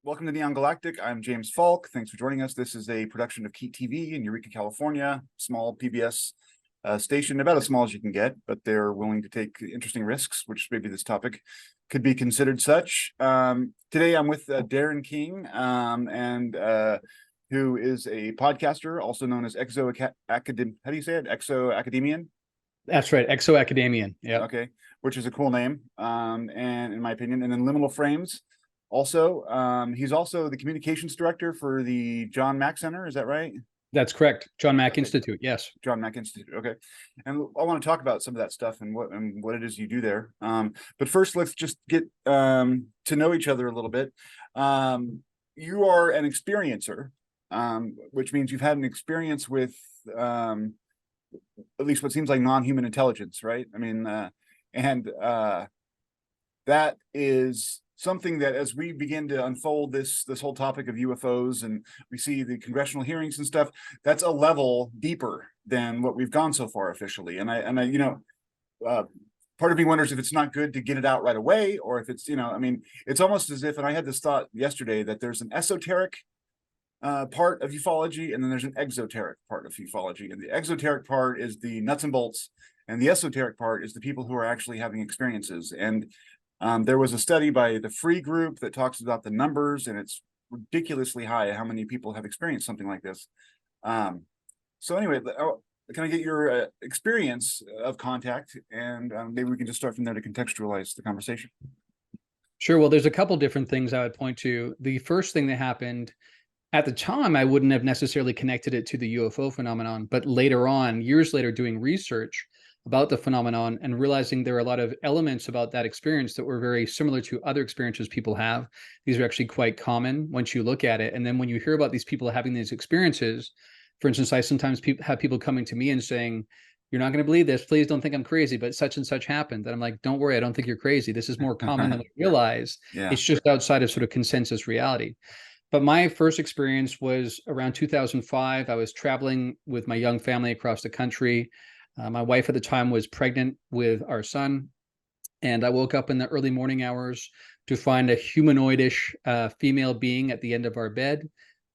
Welcome to Neon Galactic. I'm James Falk. Thanks for joining us. This is a production of Keat TV in Eureka, California. Small PBS station, about as small as you can get, but they're willing to take interesting risks, which maybe this topic could be considered such. Today I'm with Darren King, who is a podcaster, also known as ExoAcademian. How do you say it? ExoAcademian? That's right, ExoAcademian. Yeah. Okay, which is a cool name, and in my opinion. And then Liminal Phrames. Also, he's also the communications director for the John Mack Center. Is that right? That's correct. John Mack Institute. Yes. John Mack Institute. Okay. And I want to talk about some of that stuff and what it is you do there. But first, let's just get to know each other a little bit. You are an experiencer, which means you've had an experience with at least what seems like non-human intelligence, right? I mean, that is something that, as we begin to unfold this whole topic of UFOs and we see the congressional hearings and stuff, that's a level deeper than what we've gone so far officially. And I part of me wonders if it's not good to get it out right away, or if it's, I mean, it's almost as if, and I had this thought yesterday, that there's an esoteric part of ufology, and then there's an exoteric part of ufology. And the exoteric part is the nuts and bolts, and the esoteric part is the people who are actually having experiences. And there was a study by the Free Group that talks about the numbers, and it's ridiculously high how many people have experienced something like this. So anyway, can I get your experience of contact, and maybe we can just start from there to contextualize the conversation. Sure. Well, there's a couple different things I would point to. The first thing that happened at the time, I wouldn't have necessarily connected it to the UFO phenomenon, but later on, years later, doing research about the phenomenon and realizing there are a lot of elements about that experience that were very similar to other experiences people have. These are actually quite common once you look at it. And then when you hear about these people having these experiences, for instance, I sometimes have people coming to me and saying, "You're not going to believe this. Please don't think I'm crazy, but such and such happened." And I'm like, "Don't worry, I don't think you're crazy. This is more common than we realize." Yeah. It's just outside of sort of consensus reality. But my first experience was around 2005. I was traveling with my young family across the country. My wife at the time was pregnant with our son, and I woke up in the early morning hours to find a humanoidish female being at the end of our bed.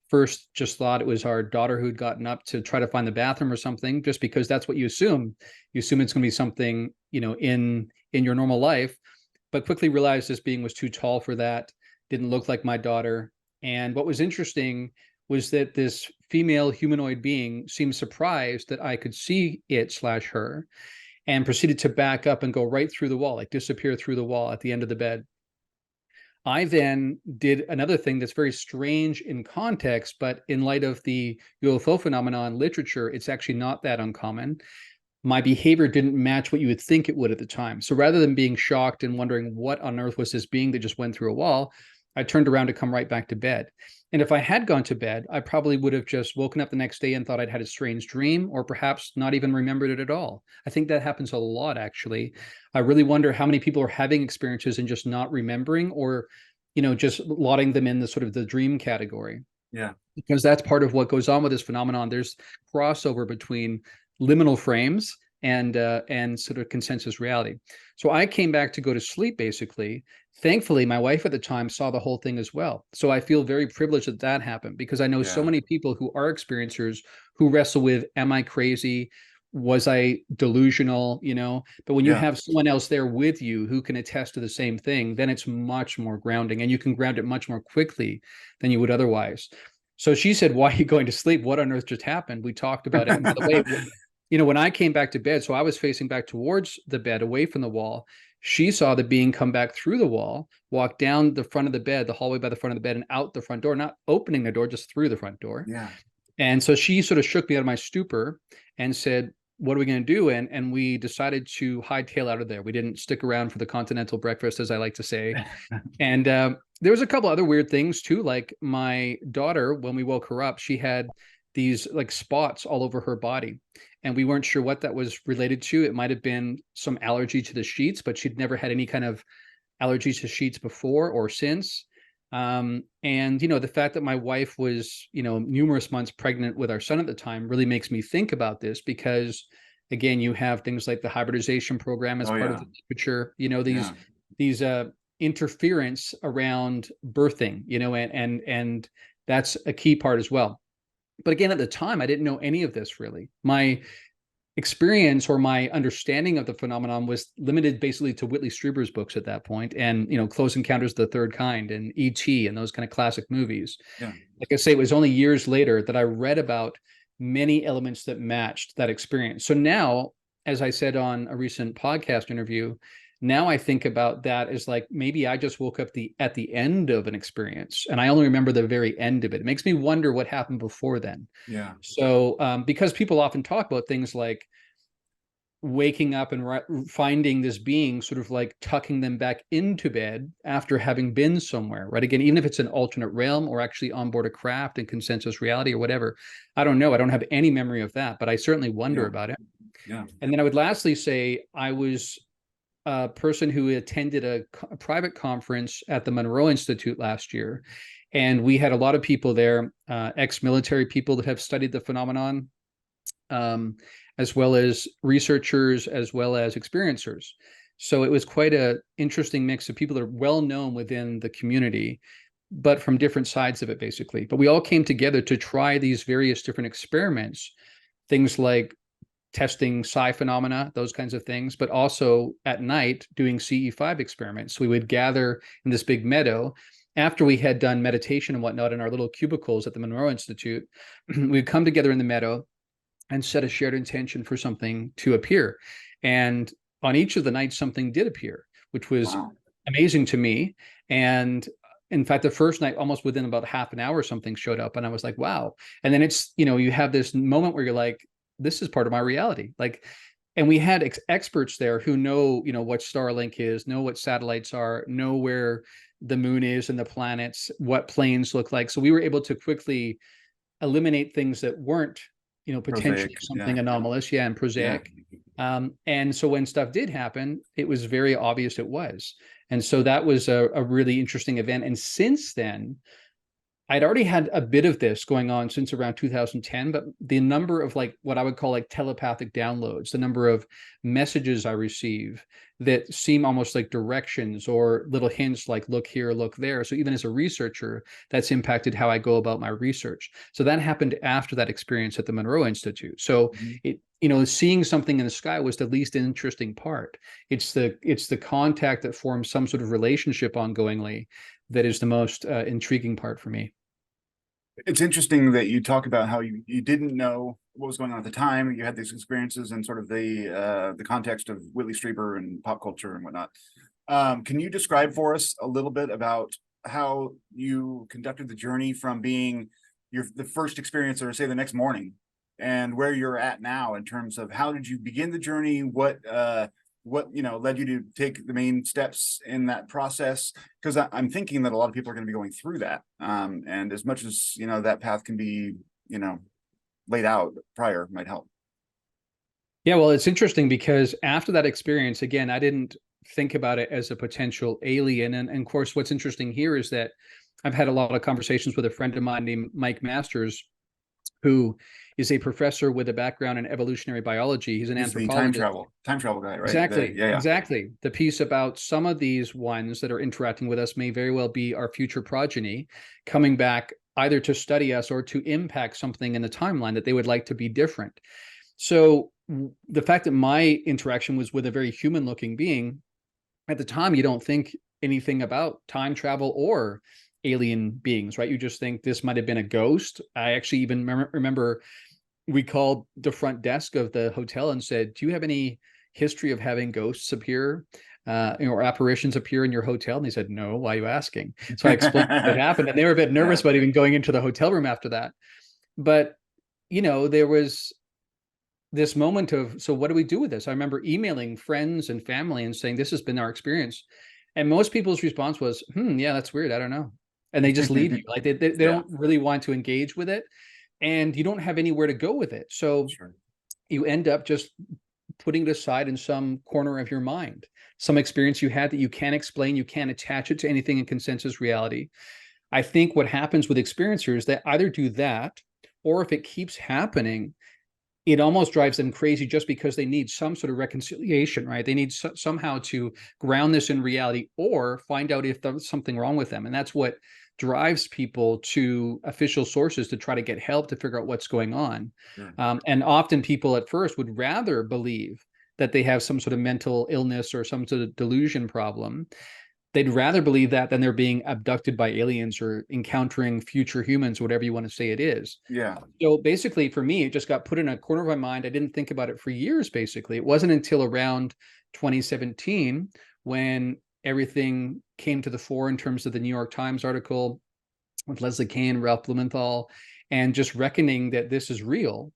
First, just thought it was our daughter who'd gotten up to try to find the bathroom or something, just because that's what you assume. You assume it's going to be something, in your normal life, but quickly realized this being was too tall for that, didn't look like my daughter. And what was interesting was that this female humanoid being seemed surprised that I could see it/her, and proceeded to back up and go right through the wall, like disappear through the wall at the end of the bed. I then did another thing that's very strange in context, but in light of the UFO phenomenon literature, it's actually not that uncommon. My behavior didn't match what you would think it would at the time. So rather than being shocked and wondering what on earth was this being that just went through a wall, I turned around to come right back to bed. And if I had gone to bed, I probably would have just woken up the next day and thought I'd had a strange dream, or perhaps not even remembered it at all. I think that happens a lot, actually. I really wonder how many people are having experiences and just not remembering, or, just lauding them in the sort of the dream category. Yeah. Because that's part of what goes on with this phenomenon. There's crossover between liminal frames and sort of consensus reality. So I came back to go to sleep, basically. Thankfully, my wife at the time saw the whole thing as well. So I feel very privileged that that happened, because I know so many people who are experiencers who wrestle with, am I crazy? Was I delusional? But when you have someone else there with you who can attest to the same thing, then it's much more grounding, and you can ground it much more quickly than you would otherwise. So she said, "Why are you going to sleep? What on earth just happened?" We talked about it. And by the way, when I came back to bed, so I was facing back towards the bed, away from the wall. She saw the being come back through the wall, walk down the front of the bed, the hallway by the front of the bed, and out the front door, not opening the door, just through the front door. Yeah. And so she sort of shook me out of my stupor and said, "What are we going to do?" And we decided to hightail out of there. We didn't stick around for the continental breakfast, as I like to say. And there was a couple other weird things too. Like my daughter, when we woke her up, she had these like spots all over her body, and we weren't sure what that was related to. It might have been some allergy to the sheets, but she'd never had any kind of allergy to sheets before or since. And the fact that my wife was numerous months pregnant with our son at the time really makes me think about this, because again, you have things like the hybridization program as part of the literature. These interference around birthing, you know, and that's a key part as well. But again, at the time, I didn't know any of this really. My experience or my understanding of the phenomenon was limited basically to Whitley Strieber's books at that point, and you know, Close Encounters of the Third Kind and E.T. and those kind of classic movies. Yeah. Like I say, it was only years later that I read about many elements that matched that experience. So now, as I said on a recent podcast interview, now I think about that as like, maybe I just woke up at the end of an experience and I only remember the very end of it. It makes me wonder what happened before then. Yeah. So because people often talk about things like waking up and finding this being sort of like tucking them back into bed after having been somewhere, right? Again, even if it's an alternate realm or actually on board a craft in consensus reality or whatever, I don't know. I don't have any memory of that, but I certainly wonder about it. Yeah. And then I would lastly say I was a person who attended a private conference at the Monroe Institute last year. And we had a lot of people there, ex-military people that have studied the phenomenon, as well as researchers, as well as experiencers. So it was quite an interesting mix of people that are well known within the community, but from different sides of it, basically. But we all came together to try these various different experiments, things like testing psi phenomena, those kinds of things, but also at night doing CE5 experiments. So we would gather in this big meadow after we had done meditation and whatnot in our little cubicles at the Monroe Institute. We'd come together in the meadow and set a shared intention for something to appear. And on each of the nights, something did appear, which was amazing to me. And in fact, the first night, almost within about half an hour, something showed up and I was like, wow. And then it's, you know, you have this moment where you're like, this is part of my reality. Like, and we had experts there who know, you know, what Starlink is, know what satellites are, know where the moon is and the planets, what planes look like. So we were able to quickly eliminate things that weren't, you know, potentially Prosaic, something anomalous, and prosaic. And so when stuff did happen, it was very obvious it was. And so that was a really interesting event. And since then, I'd already had a bit of this going on since around 2010, but the number of like what I would call like telepathic downloads, the number of messages I receive that seem almost like directions or little hints like look here, look there. So even as a researcher, that's impacted how I go about my research. So that happened after that experience at the Monroe Institute. So it, you know, seeing something in the sky was the least interesting part. It's the contact that forms some sort of relationship ongoingly that is the most intriguing part for me. It's interesting that you talk about how you didn't know what was going on at the time. You had these experiences and sort of the context of Whitley Strieber and pop culture and whatnot. Can you describe for us a little bit about how you conducted the journey from being the first experience, or say the next morning, and where you're at now in terms of how did you begin the journey? What you know led you to take the main steps in that process? Because I'm thinking that a lot of people are going to be going through that, and as much as you know that path can be, you know, laid out prior, might help. Yeah, well, it's interesting because after that experience, again, I didn't think about it as a potential alien. And of course, what's interesting here is that I've had a lot of conversations with a friend of mine named Mike Masters, who is a professor with a background in evolutionary biology. He's an anthropologist. The time travel guy, right? Exactly. Exactly. The piece about some of these ones that are interacting with us may very well be our future progeny coming back either to study us or to impact something in the timeline that they would like to be different. So the fact that my interaction was with a very human-looking being, at the time, you don't think anything about time travel or alien beings, right? You just think this might have been a ghost. I actually even remember we called the front desk of the hotel and said, do you have any history of having ghosts appear or apparitions appear in your hotel? And they said, no, why are you asking? So I explained what happened, and they were a bit nervous about even going into the hotel room after that. But, you know, there was this moment of, so what do we do with this? I remember emailing friends and family and saying, this has been our experience. And most people's response was, yeah, that's weird. I don't know. And they just leave you. Like they don't really want to engage with it. And you don't have anywhere to go with it. So you end up just putting it aside in some corner of your mind, some experience you had that you can't explain, you can't attach it to anything in consensus reality. I think what happens with experiencers, they either do that, or if it keeps happening, it almost drives them crazy just because they need some sort of reconciliation, right? They need somehow to ground this in reality or find out if there's something wrong with them. And that's what drives people to official sources to try to get help to figure out what's going on. And often people at first would rather believe that they have some sort of mental illness or some sort of delusion problem. They'd rather believe that than they're being abducted by aliens or encountering future humans, whatever you want to say it is. Yeah. So basically, for me, it just got put in a corner of my mind. I didn't think about it for years, basically. It wasn't until around 2017 when everything came to the fore in terms of the New York Times article with Leslie Kean, Ralph Blumenthal, and just reckoning that this is real,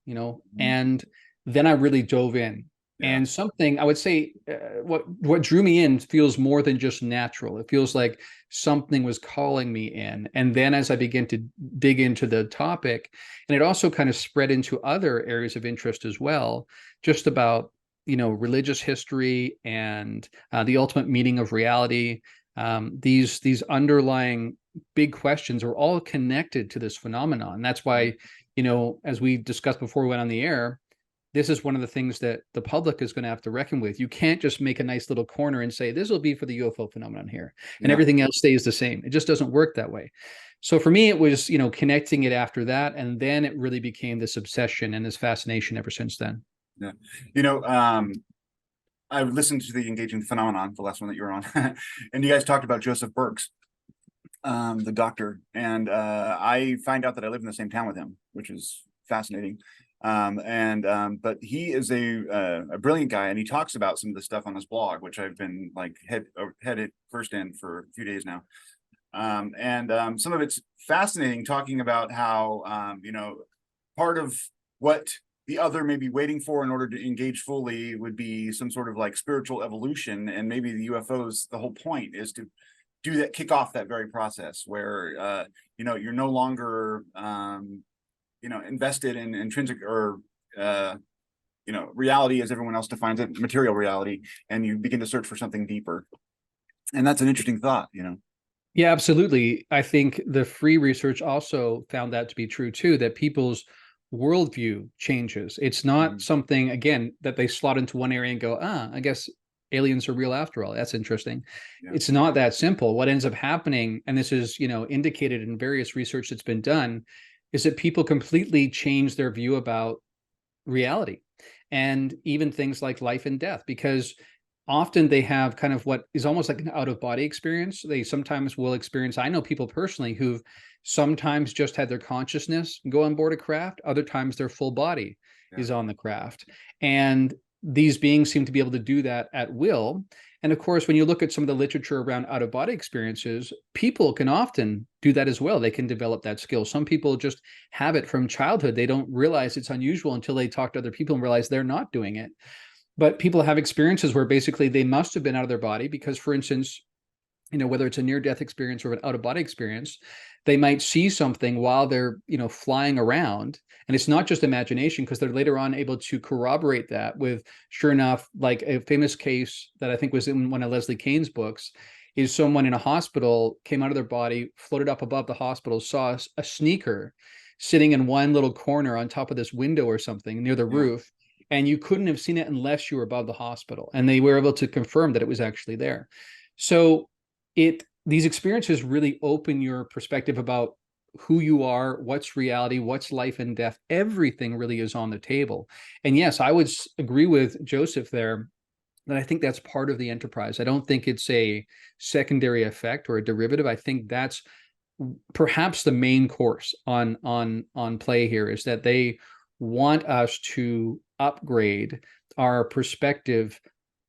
and then I really dove in. Yeah. And something I would say, what drew me in feels more than just natural. It feels like something was calling me in. And then as I began to dig into the topic, and it also kind of spread into other areas of interest as well, just about religious history and the ultimate meaning of reality. These underlying big questions are all connected to this phenomenon. That's why, as we discussed before we went on the air, this is one of the things that the public is going to have to reckon with. You can't just make a nice little corner and say, this will be for the UFO phenomenon here, and everything else stays the same. It just doesn't work that way. So for me, it was, connecting it after that. And then it really became this obsession and this fascination ever since then. Yeah. I listened to the Engaging Phenomenon, the last one that you were on, and you guys talked about Joseph Burks, the doctor. And I find out that I live in the same town with him, which is fascinating. But he is a brilliant guy, and he talks about some of the stuff on his blog, which I've been like headed first in for a few days now. Some of it's fascinating, talking about how, part of what the other may be waiting for in order to engage fully would be some sort of like spiritual evolution. And maybe the UFOs, the whole point is to do that, kick off that very process where, you're no longer, invested in intrinsic or, reality as everyone else defines it, material reality, and you begin to search for something deeper. And that's an interesting thought, Yeah, absolutely. I think the free research also found that to be true too, that people's worldview changes. It's not something, again, that they slot into one area and go, I guess aliens are real after all. That's interesting. Yeah. It's not that simple. What ends up happening, and this is, indicated in various research that's been done, is that people completely change their view about reality and even things like life and death, because often they have kind of what is almost like an out-of-body experience. They sometimes will experience, I know people personally who've sometimes just had their consciousness go on board a craft, other times their full body is on the craft. And these beings seem to be able to do that at will. And of course, when you look at some of the literature around out-of-body experiences, people can often do that as well. They can develop that skill. Some people just have it from childhood. They don't realize it's unusual until they talk to other people and realize they're not doing it. But people have experiences where basically they must have been out of their body because, for instance, whether it's a near-death experience or an out-of-body experience, they might see something while they're, flying around. And it's not just imagination, because they're later on able to corroborate that with, sure enough, like a famous case that I think was in one of Leslie Kean's books, is someone in a hospital came out of their body, floated up above the hospital, saw a sneaker sitting in one little corner on top of this window or something near the roof. And you couldn't have seen it unless you were above the hospital. And they were able to confirm that it was actually there. So these experiences really open your perspective about who you are, what's reality, what's life and death. Everything really is on the table. And yes, I would agree with Joseph there that I think that's part of the enterprise. I don't think it's a secondary effect or a derivative. I think that's perhaps the main course on play here, is that they want us to upgrade our perspective,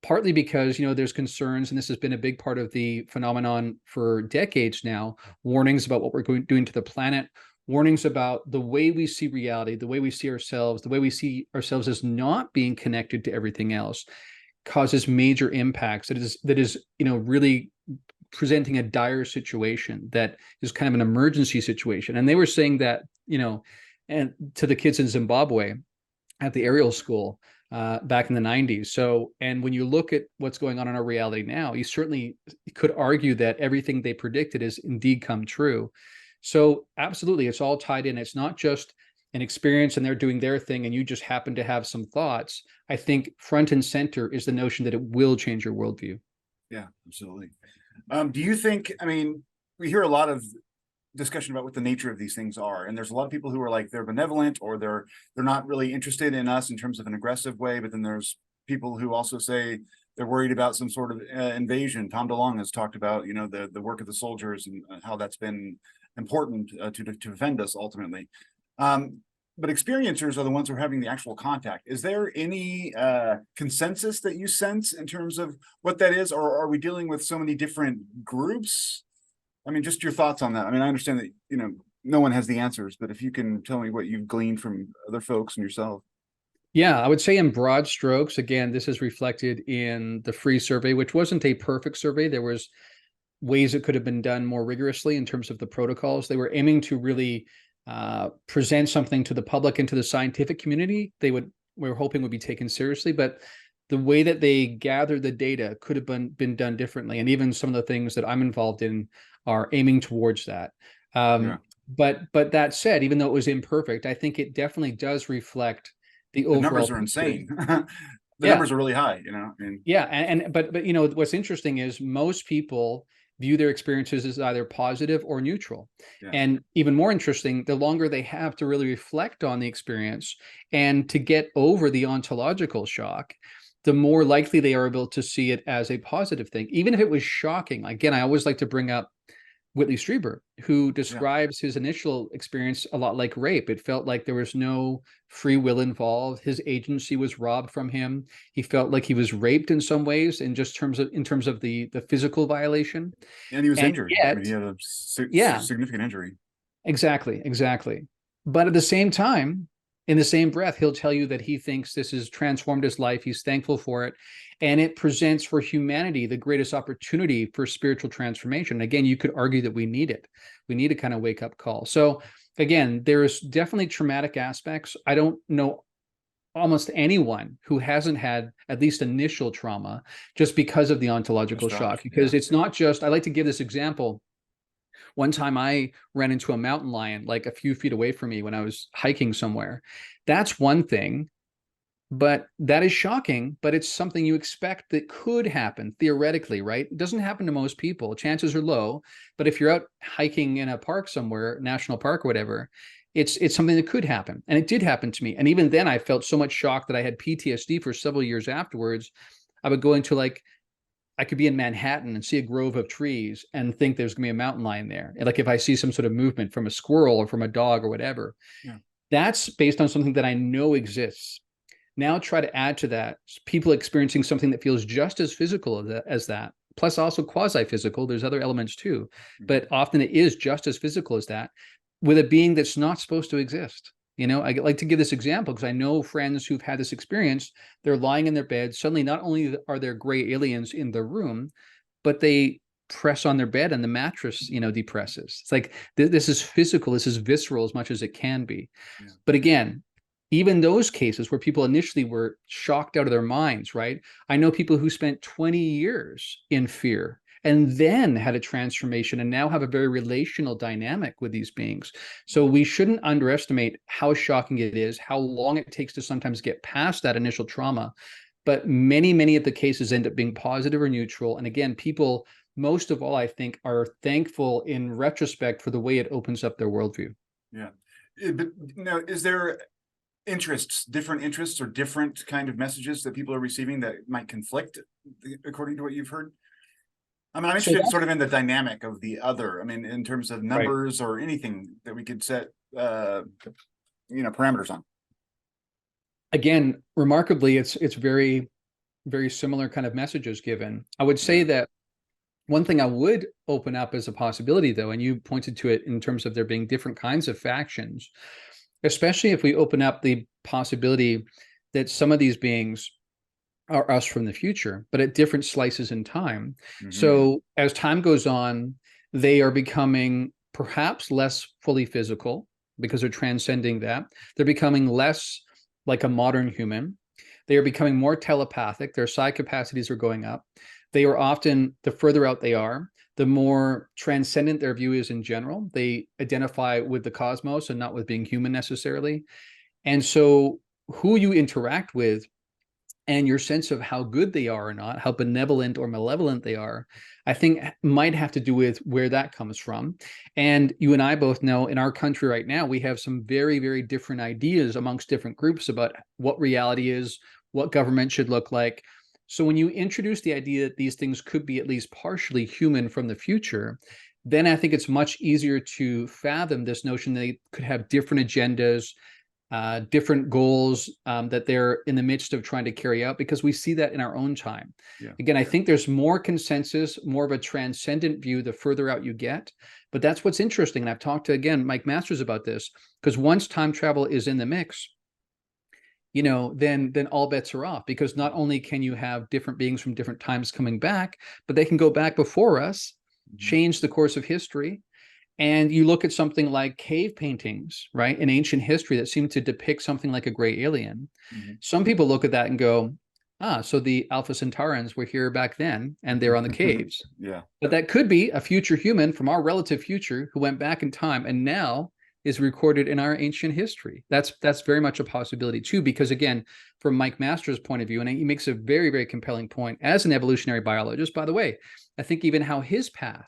partly because, there's concerns, and this has been a big part of the phenomenon for decades now, warnings about what we're doing to the planet, warnings about the way we see reality, the way we see ourselves, the way we see ourselves as not being connected to everything else, causes major impacts. That is, really presenting a dire situation that is kind of an emergency situation. And they were saying that, and to the kids in Zimbabwe at the Ariel School back in the 90s. So, and when you look at what's going on in our reality now, you certainly could argue that everything they predicted has indeed come true. So absolutely, it's all tied in. It's not just an experience and they're doing their thing and you just happen to have some thoughts, I think front and center is the notion that it will change your worldview. Yeah, absolutely. Do you think, I mean, we hear a lot of discussion about what the nature of these things are, and there's a lot of people who are like they're benevolent, or they're not really interested in us in terms of an aggressive way, but then there's people who also say they're worried about some sort of invasion. Tom DeLonge has talked about, you know, the work of the soldiers and how that's been important to defend us ultimately. But experiencers are the ones who are having the actual contact. Is there any consensus that you sense in terms of what that is, or are we dealing with so many different groups? I mean, just your thoughts on that. I mean, I understand that, you know, no one has the answers, but if you can tell me what you've gleaned from other folks and yourself. Yeah, I would say in broad strokes, again, this is reflected in the free survey, which wasn't a perfect survey. There was ways it could have been done more rigorously in terms of the protocols. They were aiming to really present something to the public and to the scientific community we were hoping would be taken seriously, but the way that they gathered the data could have been done differently. And even some of the things that I'm involved in are aiming towards that. Yeah. But that said, even though it was imperfect, I think it definitely does reflect the overall. The numbers are insane. The Yeah. numbers are really high, you know. I mean, Yeah, but you know what's interesting is most people view their experiences as either positive or neutral. Yeah. And even more interesting, the longer they have to really reflect on the experience and to get over the ontological shock, the more likely they are able to see it as a positive thing, even if it was shocking. Again, I always like to bring up Whitley Strieber, who describes his initial experience a lot like rape. It felt like there was no free will involved. His agency was robbed from him. He felt like he was raped in some ways, in terms of the physical violation. And he was injured. Yet, I mean, he had a significant injury. Exactly. But at the same time, in the same breath, he'll tell you that he thinks this has transformed his life. He's thankful for it. And it presents for humanity the greatest opportunity for spiritual transformation. Again, you could argue that we need it. We need a kind of wake-up call. So again, there's definitely traumatic aspects. I don't know almost anyone who hasn't had at least initial trauma just because of the ontological shock. Because it's not just, I like to give this example. One time I ran into a mountain lion like a few feet away from me when I was hiking somewhere. That's one thing, but that is shocking, but it's something you expect that could happen theoretically, right? It doesn't happen to most people. Chances are low, but if you're out hiking in a park somewhere, national park or whatever, it's something that could happen. And it did happen to me. And even then I felt so much shock that I had PTSD for several years afterwards. I would go into I could be in Manhattan and see a grove of trees and think there's gonna be a mountain lion there. And like if I see some sort of movement from a squirrel or from a dog or whatever, that's based on something that I know exists. Now try to add to that people experiencing something that feels just as physical as that, plus also quasi-physical. There's other elements too, but often it is just as physical as that, with a being that's not supposed to exist. You know, I like to give this example because I know friends who've had this experience. They're lying in their bed. Suddenly, not only are there gray aliens in the room, but they press on their bed and the mattress, you know, depresses. It's like, this is physical. This is visceral as much as it can be. Yeah. But again, even those cases where people initially were shocked out of their minds, right? I know people who spent 20 years in fear and then had a transformation and now have a very relational dynamic with these beings. So we shouldn't underestimate how shocking it is, how long it takes to sometimes get past that initial trauma. But many of the cases end up being positive or neutral. And again, people, most of all, I think, are thankful in retrospect for the way it opens up their worldview. Yeah. But now, is there different interests or different kind of messages that people are receiving that might conflict according to what you've heard? I mean, I'm interested sort of in the dynamic of the other. I mean, in terms of numbers or anything that we could set, parameters on. Again, remarkably, it's very, very similar kind of messages given. I would say that one thing I would open up as a possibility, though, and you pointed to it in terms of there being different kinds of factions, especially if we open up the possibility that some of these beings are us from the future, but at different slices in time. So as time goes on, they are becoming perhaps less fully physical because they're transcending that. They're becoming less like a modern human. They are becoming more telepathic. Their psi capacities are going up. They are often, the further out they are, the more transcendent their view is in general. They identify with the cosmos and not with being human necessarily. And so who you interact with and your sense of how good they are or not, how benevolent or malevolent they are, I think might have to do with where that comes from. And you and I both know in our country right now, we have some very, very different ideas amongst different groups about what reality is, what government should look like. So when you introduce the idea that these things could be at least partially human from the future, then I think it's much easier to fathom this notion that they could have different agendas, different goals that they're in the midst of trying to carry out, because we see that in our own time. Yeah. Again, I think there's more consensus, more of a transcendent view the further out you get. But that's what's interesting. And I've talked to, again, Mike Masters about this, because once time travel is in the mix, then all bets are off, because not only can you have different beings from different times coming back, but they can go back before us, change the course of history. And you look at something like cave paintings, right, in ancient history that seem to depict something like a gray alien. Some people look at that and go, so the Alpha Centaurans were here back then, and they're on the caves. Yeah. But that could be a future human from our relative future who went back in time and now is recorded in our ancient history. That's very much a possibility too, because again, from Mike Masters' point of view, and he makes a very, very compelling point as an evolutionary biologist, by the way, I think even how his path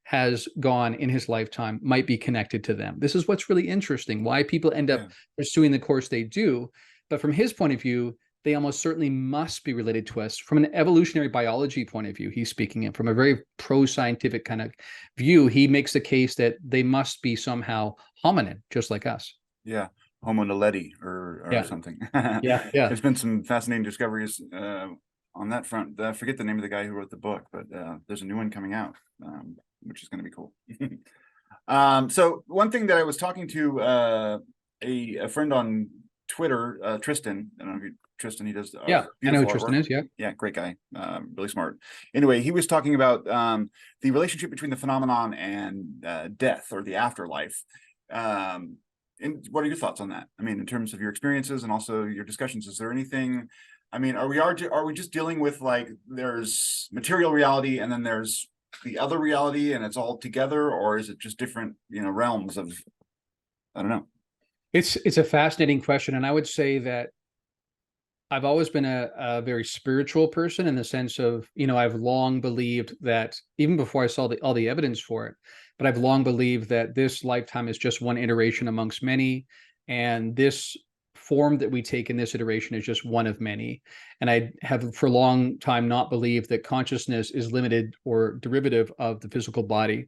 has gone in his lifetime might be connected to them. This is what's really interesting, why people end up pursuing the course they do. But from his point of view, they almost certainly must be related to us from an evolutionary biology point of view. He's speaking it from a very pro-scientific kind of view. He makes the case that they must be somehow hominin, just like us. Yeah. Homo naledi or something. Yeah. There's been some fascinating discoveries on that front. I forget the name of the guy who wrote the book, but there's a new one coming out, which is going to be cool. So one thing that I was talking to a friend on Twitter, Tristan, I don't know if Tristan, he does I know who Tristan artwork. is. Yeah, great guy, really smart. Anyway, he was talking about the relationship between the phenomenon and death or the afterlife. And what are your thoughts on that? I mean, in terms of your experiences and also your discussions, is there anything? I mean, are we just dealing with, like, there's material reality and then there's the other reality and it's all together, or is it just different, realms of, I don't know. It's a fascinating question. And I would say that I've always been a very spiritual person in the sense of, I've long believed that, even before I saw all the evidence for it, but I've long believed that this lifetime is just one iteration amongst many. And this form that we take in this iteration is just one of many. And I have for a long time not believed that consciousness is limited or derivative of the physical body.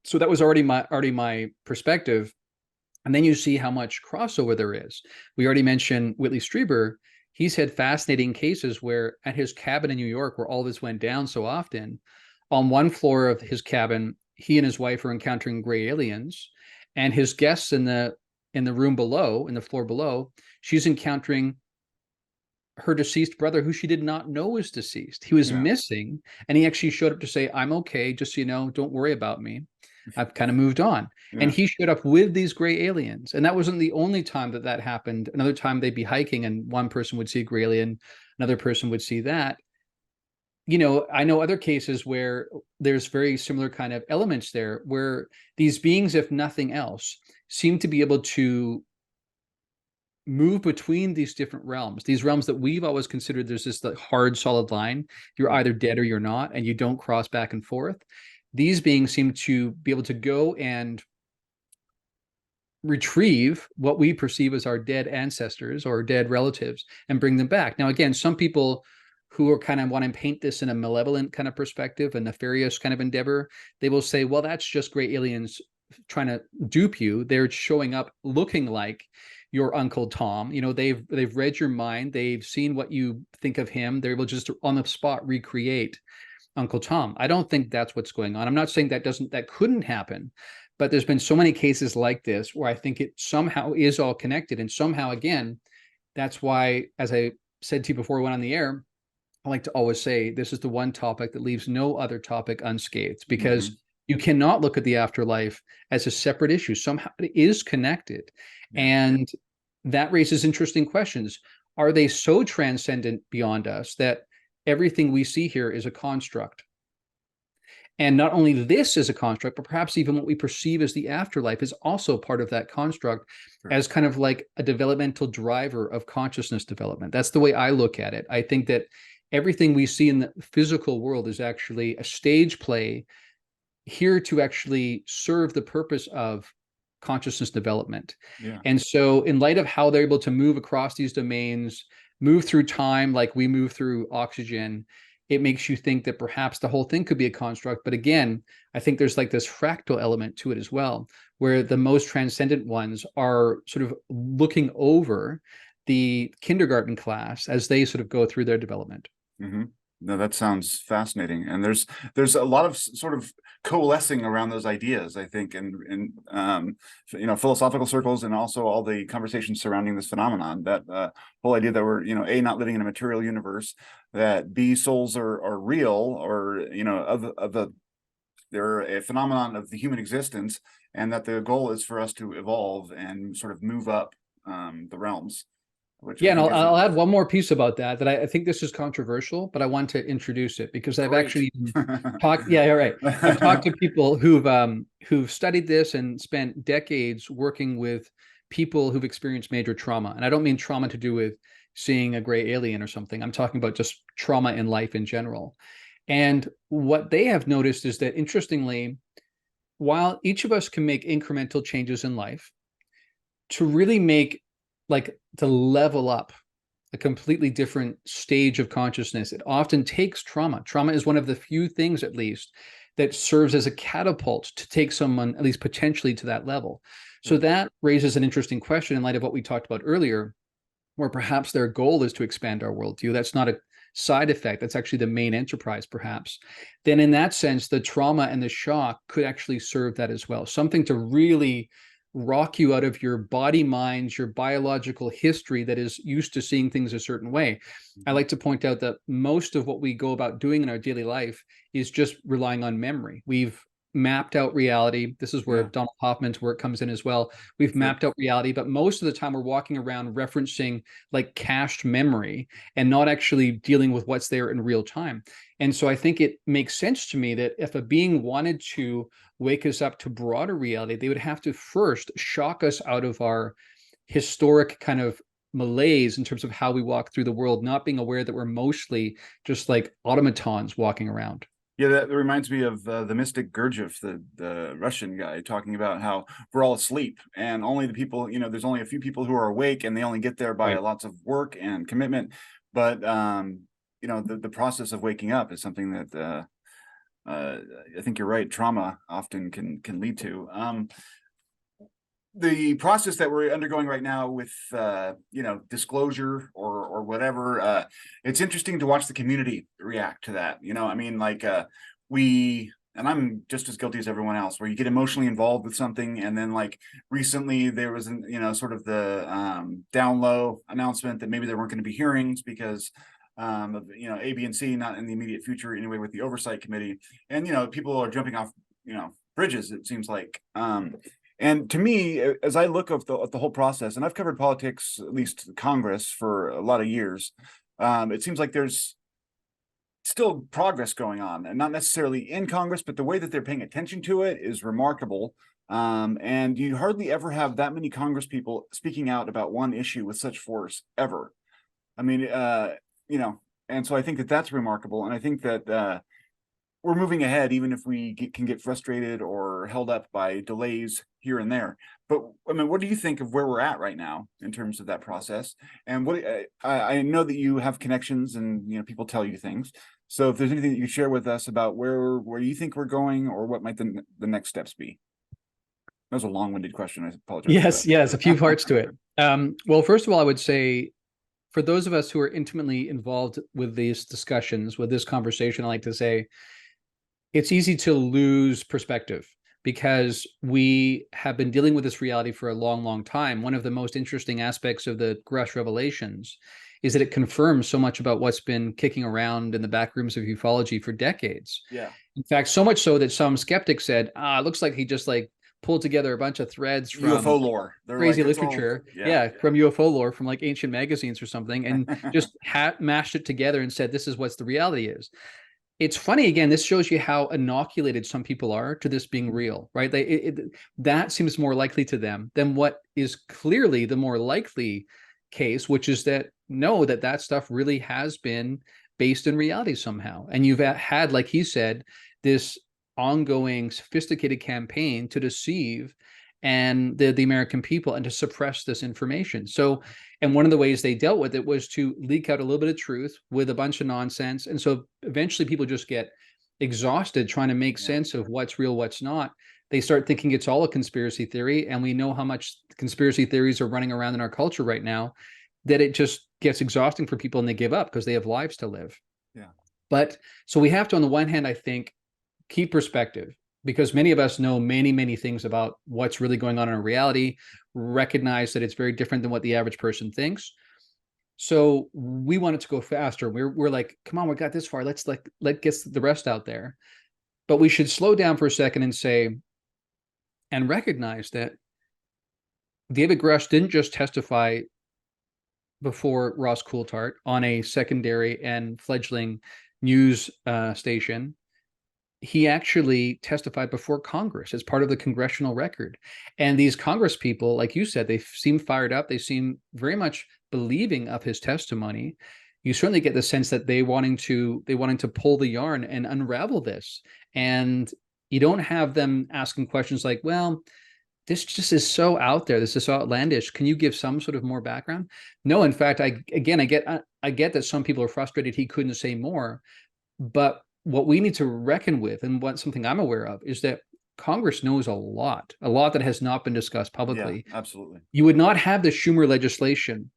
So that was already my perspective. And then you see how much crossover there is. We already mentioned Whitley Strieber. He's had fascinating cases where at his cabin in New York, where all this went down so often, on one floor of his cabin, he and his wife are encountering gray aliens, and his guests in the room below, in the floor below, she's encountering her deceased brother, who she did not know was deceased. He was missing, and he actually showed up to say, "I'm okay, just so you know, don't worry about me. I've kind of moved on." And he showed up with these gray aliens. And that wasn't the only time that happened. Another time they'd be hiking and one person would see a gray alien, another person would see that. I know other cases where there's very similar kind of elements there, where these beings, if nothing else, seem to be able to move between these different realms, these realms that we've always considered there's this hard, solid line. You're either dead or you're not, and you don't cross back and forth. These beings seem to be able to go and retrieve what we perceive as our dead ancestors or dead relatives and bring them back. Now, again, some people who are kind of want to paint this in a malevolent kind of perspective, a nefarious kind of endeavor, they will say, well, that's just gray aliens trying to dupe you. They're showing up looking like your Uncle Tom. They've read your mind. They've seen what you think of him. They're able to just on the spot recreate Uncle Tom. I don't think that's what's going on. I'm not saying that couldn't happen, but there's been so many cases like this where I think it somehow is all connected. And somehow, again, that's why, as I said to you before we went on the air, I like to always say this is the one topic that leaves no other topic unscathed, because you cannot look at the afterlife as a separate issue. Somehow it is connected. And that raises interesting questions. Are they so transcendent beyond us that everything we see here is a construct? And not only this is a construct, but perhaps even what we perceive as the afterlife is also part of that construct, Sure. as kind of like a developmental driver of consciousness development. That's the way I look at it. I think that everything we see in the physical world is actually a stage play here to actually serve the purpose of consciousness development. Yeah. And so in light of how they're able to move across these domains, move through time like we move through oxygen, it makes you think that perhaps the whole thing could be a construct. But again, I think there's like this fractal element to it as well, where the most transcendent ones are sort of looking over the kindergarten class as they sort of go through their development. Mm-hmm. No, that sounds fascinating, and there's a lot of sort of coalescing around those ideas, I think, in you know, philosophical circles, and also all the conversations surrounding this phenomenon. That whole idea that we're, you know, A, not living in a material universe, that B, souls are real, or, you know, they're a phenomenon of the human existence, and that the goal is for us to evolve and sort of move up the realms. Which Yeah, and I'll add one more piece about that I think this is controversial, but I want to introduce it because I've actually talked. Yeah, all right. I've talked to people who've studied this and spent decades working with people who've experienced major trauma, and I don't mean trauma to do with seeing a gray alien or something. I'm talking about just trauma in life in general. And what they have noticed is that, interestingly, while each of us can make incremental changes in life, to really make, like, to level up a completely different stage of consciousness, it often takes trauma. Trauma is one of the few things, at least, that serves as a catapult to take someone, at least potentially, to that level. So that raises an interesting question in light of what we talked about earlier, where perhaps their goal is to expand our worldview. That's not a side effect. That's actually the main enterprise, perhaps. Then in that sense, the trauma and the shock could actually serve that as well. Something to really rock you out of your body, minds, your biological history that is used to seeing things a certain way. I like to point out that most of what we go about doing in our daily life is just relying on memory. We've mapped out reality. This is where Donald Hoffman's work comes in as well. We've mapped out reality, but most of the time we're walking around referencing like cached memory and not actually dealing with what's there in real time. And so I think it makes sense to me that if a being wanted to wake us up to broader reality, they would have to first shock us out of our historic kind of malaise in terms of how we walk through the world, not being aware that we're mostly just like automatons walking around. Yeah, that reminds me of the mystic Gurdjieff, the Russian guy, talking about how we're all asleep, and only the people, you know, there's only a few people who are awake, and they only get there by lots of work and commitment. But you know, the process of waking up is something that I think you're right, trauma often can lead to. The process that we're undergoing right now with you know, disclosure or whatever, it's interesting to watch the community react to that. You know, I mean, like and I'm just as guilty as everyone else, where you get emotionally involved with something, and then like recently there was an, you know, sort of the down low announcement that maybe there weren't going to be hearings because of, you know, A, B, and C not in the immediate future anyway with the oversight committee, and you know, people are jumping off, you know, bridges, it seems like. And to me, as I look at the whole process, and I've covered politics, at least Congress, for a lot of years, it seems like there's still progress going on, and not necessarily in Congress, but the way that they're paying attention to it is remarkable. And you hardly ever have that many Congress people speaking out about one issue with such force ever. I mean, you know, and so I think that that's remarkable, and I think that we're moving ahead, even if we can get frustrated or held up by delays here and there. But I mean, what do you think of where we're at right now in terms of that process? And what I know that you have connections, and you know, people tell you things. So if there's anything that you share with us about where you think we're going, or what might the next steps be? That was a long-winded question. I apologize. Yes, a few parts to it. Well, first of all, I would say, for those of us who are intimately involved with these discussions, with this conversation, I like to say, it's easy to lose perspective because we have been dealing with this reality for a long, long time. One of the most interesting aspects of the Grush revelations is that it confirms so much about what's been kicking around in the back rooms of ufology for decades. Yeah. In fact, so much so that some skeptics said, it looks like he just like pulled together a bunch of threads from UFO lore. Crazy literature. From UFO lore, from like ancient magazines or something, and just mashed it together and said, this is what the reality is. it's funny, again, this shows you how inoculated some people are to this being real, right? That seems more likely to them than what is clearly the more likely case, which is that no, that stuff really has been based in reality somehow. And you've had, like he said, this ongoing sophisticated campaign to deceive and the American people and to suppress this information. So, and one of the ways they dealt with it was to leak out a little bit of truth with a bunch of nonsense. And so eventually people just get exhausted trying to make sense of what's real, what's not. They start thinking it's all a conspiracy theory. And we know how much conspiracy theories are running around in our culture right now, that it just gets exhausting for people and they give up because they have lives to live. Yeah. But so we have to, on the one hand, I think, keep perspective, because many of us know many, many things about what's really going on in reality, recognize that it's very different than what the average person thinks. So we want it to go faster. We're like, come on, we got this far. Let's let get the rest out there. But we should slow down for a second and say, and recognize that David Grush didn't just testify before Ross Coulthart on a secondary and fledgling news station. He actually testified before Congress as part of the congressional record. And these Congress people, like you said, they seem fired up. They seem very much believing of his testimony. You certainly get the sense that they wanting to pull the yarn and unravel this. And you don't have them asking questions like, well, this just is so out there. This is so outlandish. Can you give some sort of more background? No, in fact, I get that some people are frustrated he couldn't say more, but what we need to reckon with, and what something I'm aware of, is that Congress knows a lot that has not been discussed publicly. Yeah, absolutely. You would not have the Schumer legislation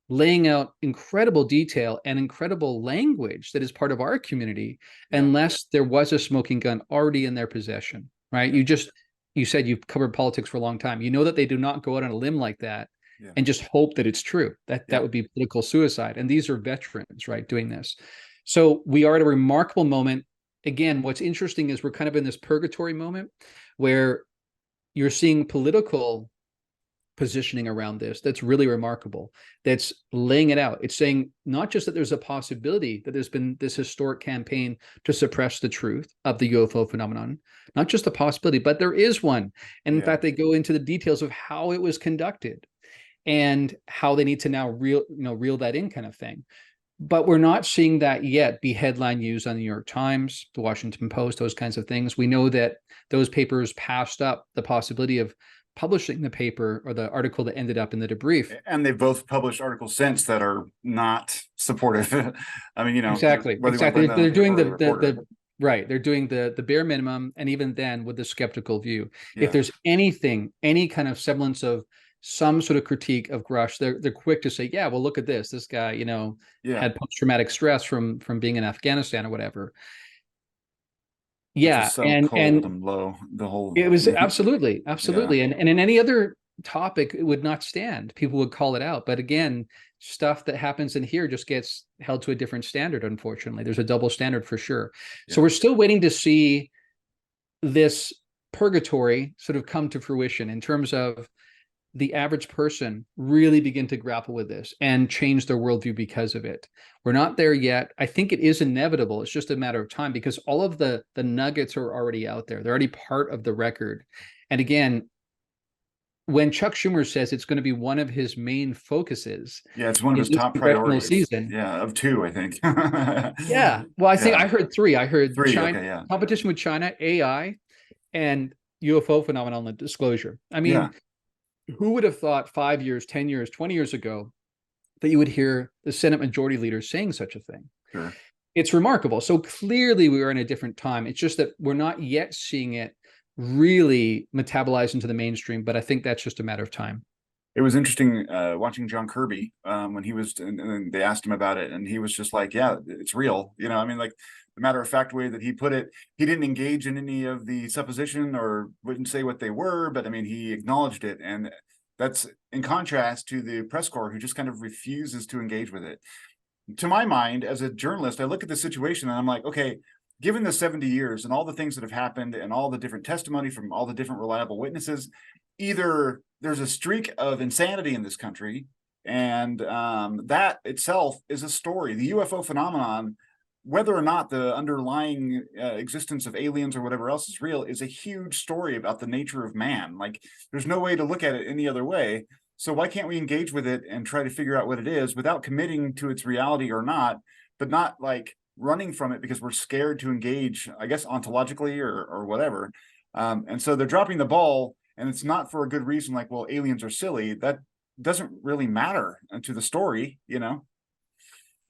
laying out incredible detail and incredible language that is part of our community unless there was a smoking gun already in their possession, right? You said you've covered politics for a long time. You know that they do not go out on a limb like that and just hope that it's true. That would be political suicide. And these are veterans, right, doing this. So we are at a remarkable moment. Again, what's interesting is we're kind of in this purgatory moment where you're seeing political positioning around this that's really remarkable, that's laying it out. It's saying not just that there's a possibility that there's been this historic campaign to suppress the truth of the UFO phenomenon, not just a possibility, but there is one. And in fact, they go into the details of how it was conducted and how they need to now reel that in, kind of thing. But we're not seeing that yet be headline news on the New York Times, the Washington Post, those kinds of things. We know that those papers passed up the possibility of publishing the paper or the article that ended up in the debrief. And they've both published articles since that are not supportive. I mean, exactly. They're doing the right. They're doing the bare minimum, and even then with the skeptical view. If there's any kind of semblance of some sort of critique of Grush, they're quick to say, yeah, well, look at this. This guy, had post-traumatic stress from being in Afghanistan or whatever. Yeah, so cold and low. The whole it was absolutely. And in any other topic, it would not stand. People would call it out. But again, stuff that happens in here just gets held to a different standard, unfortunately. There's a double standard for sure. So we're still waiting to see this purgatory sort of come to fruition in terms of the average person really begin to grapple with this and change their worldview because of it. We're not there yet. I think it is inevitable. It's just a matter of time because all of the nuggets are already out there. They're already part of the record. And again, when Chuck Schumer says it's going to be one of his main focuses. Yeah, it's one of his top priorities. Season. Yeah, of two, I think. Yeah. Well, I think I heard three. I heard three, China, competition with China, AI, and UFO phenomenon disclosure. I mean, who would have thought 5 years, 10 years, 20 years ago that you would hear the Senate Majority Leader saying such a thing? Sure. It's remarkable. So clearly we are in a different time. It's just that we're not yet seeing it really metabolize into the mainstream, but I think that's just a matter of time. It was interesting watching John Kirby when he was, and they asked him about it, and he was just like, yeah, it's real. I mean, like, the matter-of-fact way that he put it, he didn't engage in any of the supposition or wouldn't say what they were, but I mean, he acknowledged it. And that's in contrast to the press corps, who just kind of refuses to engage with it. To my mind, as a journalist, I look at the situation and I'm like, okay, given the 70 years and all the things that have happened and all the different testimony from all the different reliable witnesses, either there's a streak of insanity in this country, and that itself is a story. The UFO phenomenon whether or not the underlying existence of aliens or whatever else is real is a huge story about the nature of man. Like, there's no way to look at it any other way. So why can't we engage with it and try to figure out what it is without committing to its reality or not, but not like running from it because we're scared to engage, I guess, ontologically or whatever. And so they're dropping the ball, and it's not for a good reason, like, well, aliens are silly. That doesn't really matter to the story, you know?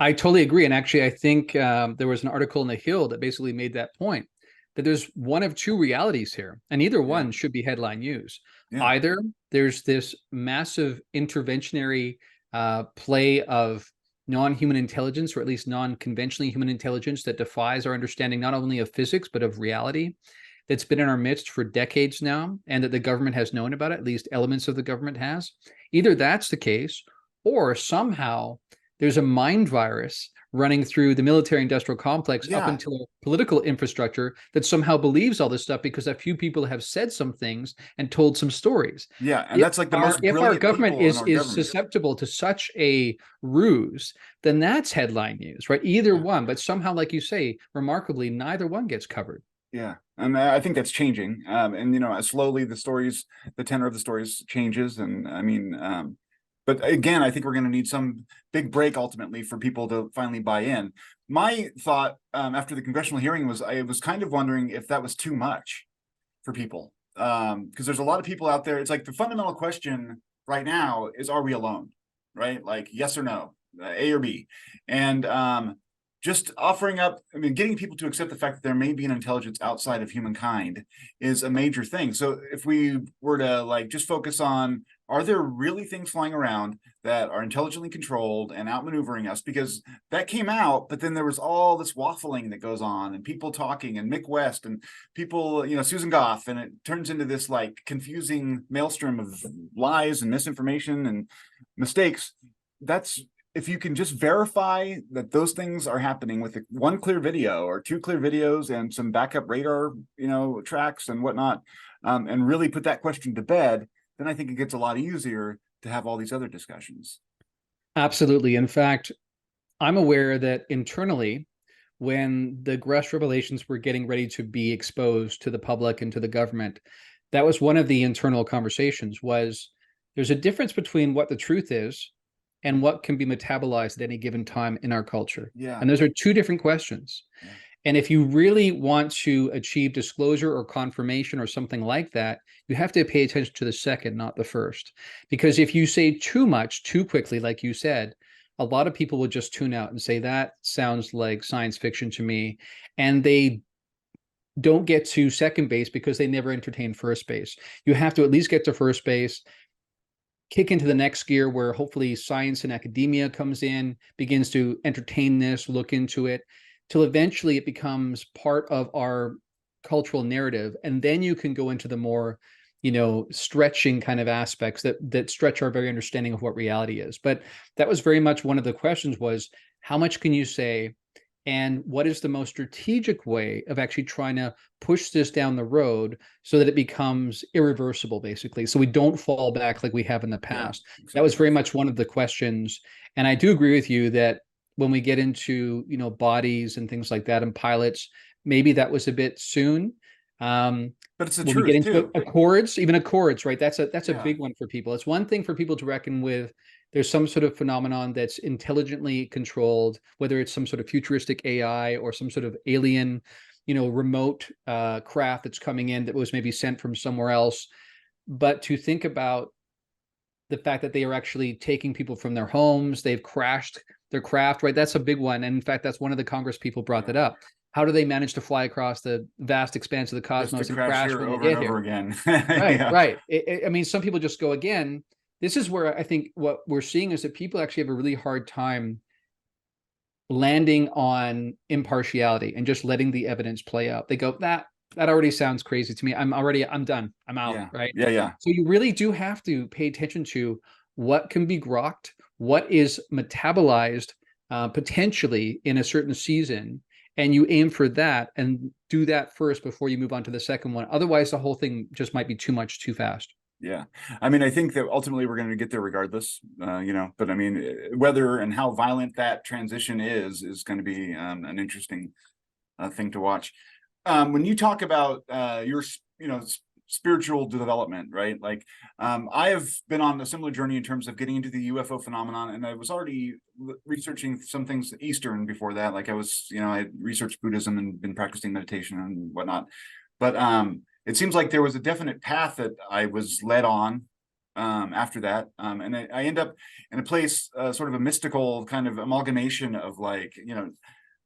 I totally agree. And actually, I think there was an article in The Hill that basically made that point, that there's one of two realities here, and either one should be headline news. Yeah. Either there's this massive interventionary play of non-human intelligence, or at least non-conventionally human intelligence, that defies our understanding not only of physics, but of reality, that's been in our midst for decades now, and that the government has known about it, at least elements of the government has. Either that's the case, or somehow there's a mind virus running through the military-industrial complex up into a political infrastructure that somehow believes all this stuff because a few people have said some things and told some stories. Yeah, and that's like the most If our government is government. susceptible to such a ruse, then that's headline news, right? Either one, but somehow, like you say, remarkably, neither one gets covered. Yeah, and I think that's changing. And you know, as slowly the tenor of the stories changes, and I mean, but again, I think we're going to need some big break ultimately for people to finally buy in. My thought after the congressional hearing was, I was kind of wondering if that was too much for people, because there's a lot of people out there. It's like the fundamental question right now is, are we alone? Right? Like, yes or no, A or B, and just offering up, I mean, getting people to accept the fact that there may be an intelligence outside of humankind is a major thing. So if we were to like just focus on, are there really things flying around that are intelligently controlled and outmaneuvering us? Because that came out, but then there was all this waffling that goes on, and people talking, and Mick West, and people, you know, Susan Goff, and it turns into this like confusing maelstrom of lies and misinformation and mistakes. That's, if you can just verify that those things are happening with one clear video or two clear videos and some backup radar, you know, tracks and whatnot, and really put that question to bed, then I think it gets a lot easier to have all these other discussions. Absolutely. In fact, I'm aware that internally, when the Grush revelations were getting ready to be exposed to the public and to the government, that was one of the internal conversations, was there's a difference between what the truth is and what can be metabolized at any given time in our culture. Yeah. And those are two different questions. Yeah. And if you really want to achieve disclosure or confirmation or something like that, you have to pay attention to the second, not the first. Because if you say too much too quickly, like you said, a lot of people will just tune out and say, that sounds like science fiction to me. And they don't get to second base because they never entertain first base. You have to at least get to first base, kick into the next gear where hopefully science and academia comes in, begins to entertain this, look into it, till eventually it becomes part of our cultural narrative. And then you can go into the more, you know, stretching kind of aspects that stretch our very understanding of what reality is. But that was very much one of the questions, was how much can you say? And what is the most strategic way of actually trying to push this down the road so that it becomes irreversible, basically, so we don't fall back like we have in the past? Yeah, exactly. That was very much one of the questions. And I do agree with you that when we get into, you know, bodies and things like that and pilots, maybe that was a bit soon. But it's the when truth we get into too. Accords, even Accords, right? That's a big one for people. It's one thing for people to reckon with there's some sort of phenomenon that's intelligently controlled, whether it's some sort of futuristic AI or some sort of alien, you know, remote craft that's coming in that was maybe sent from somewhere else. But to think about the fact that they are actually taking people from their homes, they've crashed their craft, right? That's a big one. And in fact, that's one of the Congress people brought that up. How do they manage to fly across the vast expanse of the cosmos and crash when they get here? Again. Right. I mean, some people just go again. This is where I think what we're seeing is that people actually have a really hard time landing on impartiality and just letting the evidence play out. They go, that already sounds crazy to me. I'm done. I'm out. Right. Yeah. So you really do have to pay attention to what can be grokked, what is metabolized potentially in a certain season. And you aim for that and do that first before you move on to the second one. Otherwise, the whole thing just might be too much too fast. Yeah. I mean, I think that ultimately we're going to get there regardless, but I mean, whether and how violent that transition is going to be an interesting thing to watch. When you talk about your, spiritual development, right? Like, I have been on a similar journey in terms of getting into the UFO phenomenon, and I was already researching some things Eastern before that. Like I had researched Buddhism and been practicing meditation and whatnot. But it seems like there was a definite path that I was led on after that. And I end up in a place, sort of a mystical kind of amalgamation of like,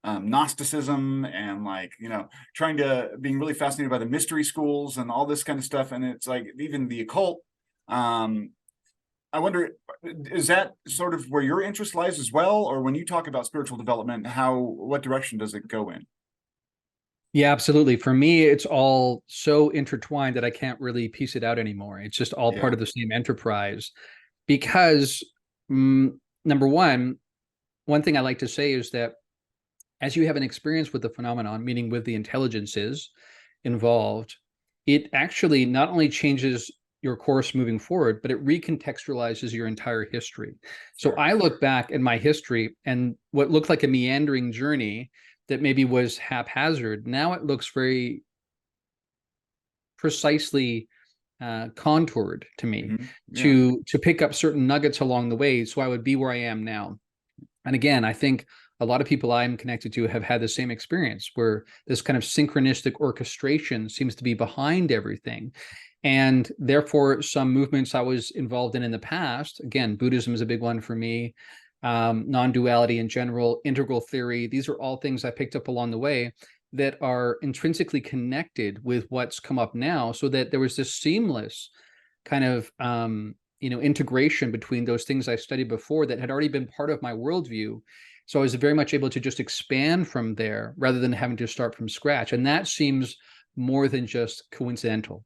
Gnosticism and like, being really fascinated by the mystery schools and all this kind of stuff. And it's like even the occult. I wonder, is that sort of where your interest lies as well? Or when you talk about spiritual development, what direction does it go in? Yeah, absolutely. For me, it's all so intertwined that I can't really piece it out anymore. It's just all part Yeah. of the same enterprise. Because number one thing I like to say is that as you have an experience with the phenomenon, meaning with the intelligences involved, it actually not only changes your course moving forward, but it recontextualizes your entire history. So Sure. I look back at my history and what looked like a meandering journey that maybe was haphazard, now it looks very precisely contoured to me Yeah. to pick up certain nuggets along the way, so I would be where I am now. And again, I think a lot of people I'm connected to have had the same experience where this kind of synchronistic orchestration seems to be behind everything. And therefore, some movements I was involved in the past, again, Buddhism is a big one for me, non-duality in general, integral theory, these are all things I picked up along the way that are intrinsically connected with what's come up now, so that there was this seamless kind of integration between those things I studied before that had already been part of my worldview. So I was very much able to just expand from there rather than having to start from scratch. And that seems more than just coincidental.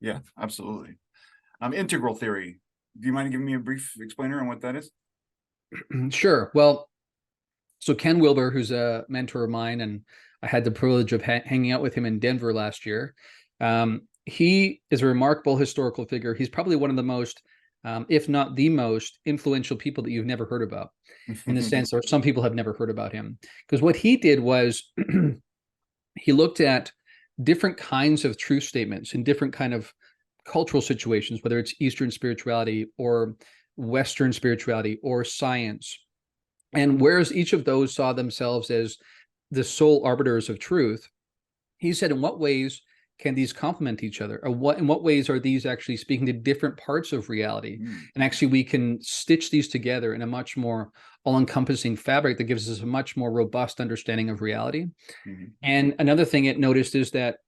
Yeah, absolutely. Integral theory. Do you mind giving me a brief explainer on what that is? Sure. Well, so Ken Wilber, who's a mentor of mine, and I had the privilege of hanging out with him in Denver last year. He is a remarkable historical figure. He's probably one of the most, if not the most influential people that you've never heard about, in the sense, or some people have never heard about him. Because what he did was he looked at different kinds of truth statements in different kind of cultural situations, whether it's Eastern spirituality or Western spirituality or science. And whereas each of those saw themselves as the sole arbiters of truth, he said, in what ways can these complement each other? Or in what ways are these actually speaking to different parts of reality? And actually, we can stitch these together in a much more all-encompassing fabric that gives us a much more robust understanding of reality. And another thing it noticed is that,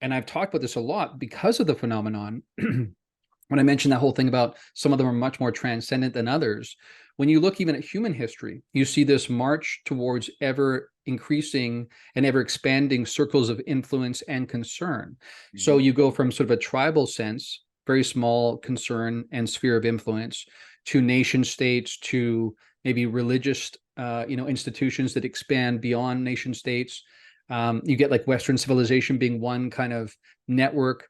and I've talked about this a lot because of the phenomenon, when I mentioned that whole thing about some of them are much more transcendent than others, when you look even at human history, you see this march towards ever increasing and ever expanding circles of influence and concern. So you go from sort of a tribal sense, very small concern and sphere of influence, to nation states, to maybe religious, institutions that expand beyond nation states. You get like Western civilization being one kind of network.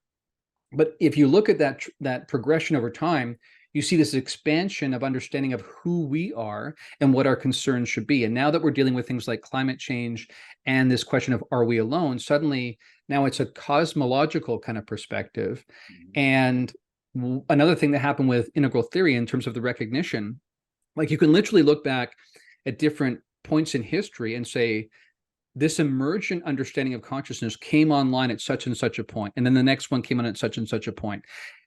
But if you look at that progression over time, you see this expansion of understanding of who we are and what our concerns should be. And now that we're dealing with things like climate change and this question of are we alone, suddenly now it's a cosmological kind of perspective. And another thing that happened with integral theory in terms of the recognition, like you can literally look back at different points in history and say, this emergent understanding of consciousness came online at such and such a point, and then the next one came on at such and such a point.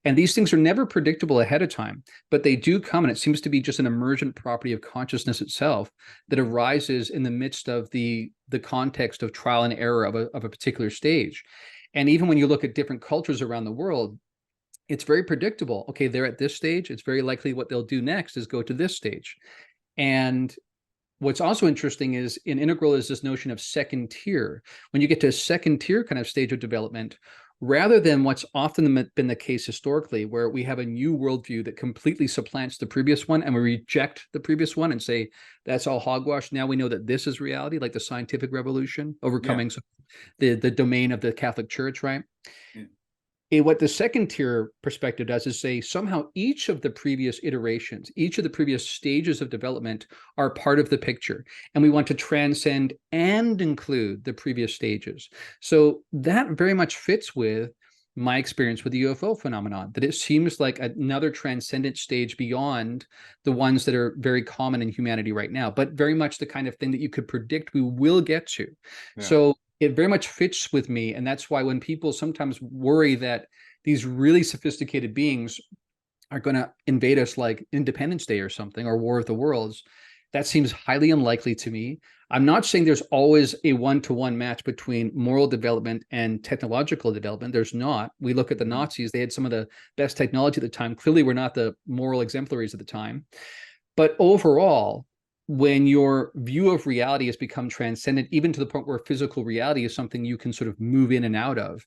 And these things are never predictable ahead of time, but they do come, and it seems to be just an emergent property of consciousness itself that arises in the midst of the context of trial and error of a particular stage. And even when you look at different cultures around the world, it's very predictable. Okay, they're at this stage. It's very likely what they'll do next is go to this stage. And what's also interesting is in integral is this notion of second tier. When you get to a second tier kind of stage of development, rather than what's often been the case historically, where we have a new worldview that completely supplants the previous one and we reject the previous one and say, that's all hogwash. Now we know that this is reality, like the scientific revolution, overcoming the domain of the Catholic Church, right? what the second tier perspective does is say somehow each of the previous iterations, each of the previous stages of development are part of the picture. And we want to transcend and include the previous stages. So that very much fits with my experience with the UFO phenomenon, that it seems like another transcendent stage beyond the ones that are very common in humanity right now, but very much the kind of thing that you could predict we will get to. Yeah. So it very much fits with me. And that's why when people sometimes worry that these really sophisticated beings are going to invade us like Independence Day or something, or War of the Worlds, that seems highly unlikely to me. I'm not saying there's always a one-to-one match between moral development and technological development. There's not. We look at the Nazis, they had some of the best technology at the time. Clearly, we're not the moral exemplaries at the time. But overall, when your view of reality has become transcendent, even to the point where physical reality is something you can sort of move in and out of,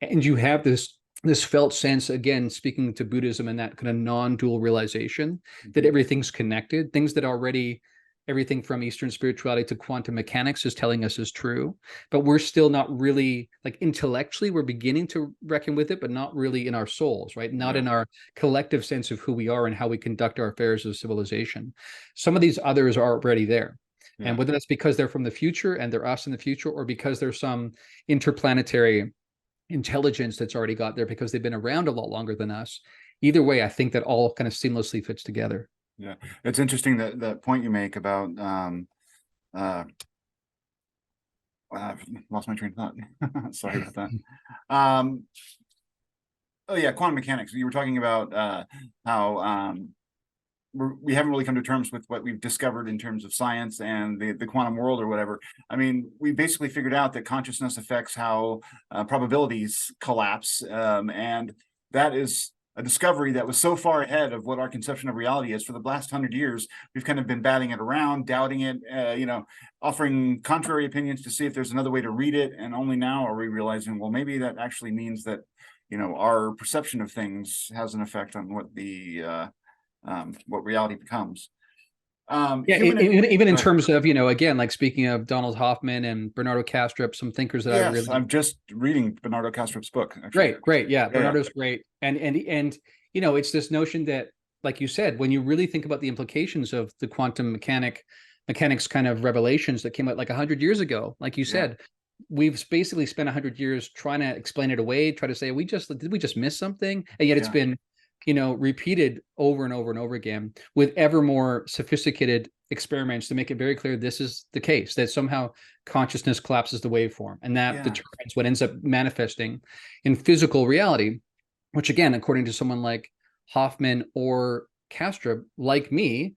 and you have this felt sense, again, speaking to Buddhism and that kind of non-dual realization that everything's connected, things that already, everything from Eastern spirituality to quantum mechanics is telling us is true, but we're still not really, like intellectually, we're beginning to reckon with it, but not really in our souls, right? Not in our collective sense of who we are and how we conduct our affairs as civilization. Some of these others are already there. And whether that's because they're from the future and they're us in the future, or because there's some interplanetary intelligence that's already got there because they've been around a lot longer than us. Either way, I think that all kind of seamlessly fits together. Yeah, it's interesting that point you make about I've lost my train of thought. Sorry about that. Oh yeah, quantum mechanics. You were talking about how we haven't really come to terms with what we've discovered in terms of science and the quantum world or whatever. I mean, we basically figured out that consciousness affects how probabilities collapse, and that is a discovery that was so far ahead of what our conception of reality is. For the last 100 years, we've kind of been batting it around, doubting it, offering contrary opinions to see if there's another way to read it. And only now are we realizing, well, maybe that actually means that, our perception of things has an effect on what what reality becomes. Even in terms of, again, like speaking of Donald Hoffman and Bernardo Kastrup, some thinkers that I really... I'm just reading Bernardo Kastrup's book, actually. Great. Yeah. Bernardo's great. And it's this notion that, like you said, when you really think about the implications of the quantum mechanics kind of revelations that came out like 100 years ago, like you said, we've basically spent 100 years trying to explain it away, try to say, did we just miss something? And yet it's been repeated over and over and over again with ever more sophisticated experiments to make it very clear this is the case, that somehow consciousness collapses the waveform, and that determines what ends up manifesting in physical reality, which again, according to someone like Hoffman or Kastrup, like me,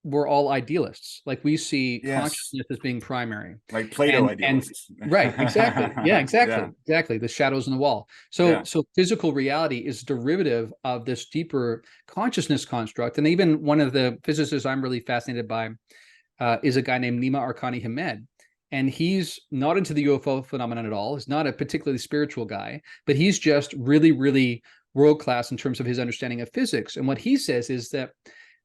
we're all idealists. Like we see consciousness as being primary, like Plato idealists. Right, exactly. Yeah, exactly. The shadows on the wall. So physical reality is derivative of this deeper consciousness construct. And even one of the physicists I'm really fascinated by is a guy named Nima Arkani Hamed. And he's not into the UFO phenomenon at all. He's not a particularly spiritual guy, but he's just really, really world-class in terms of his understanding of physics. And what he says is that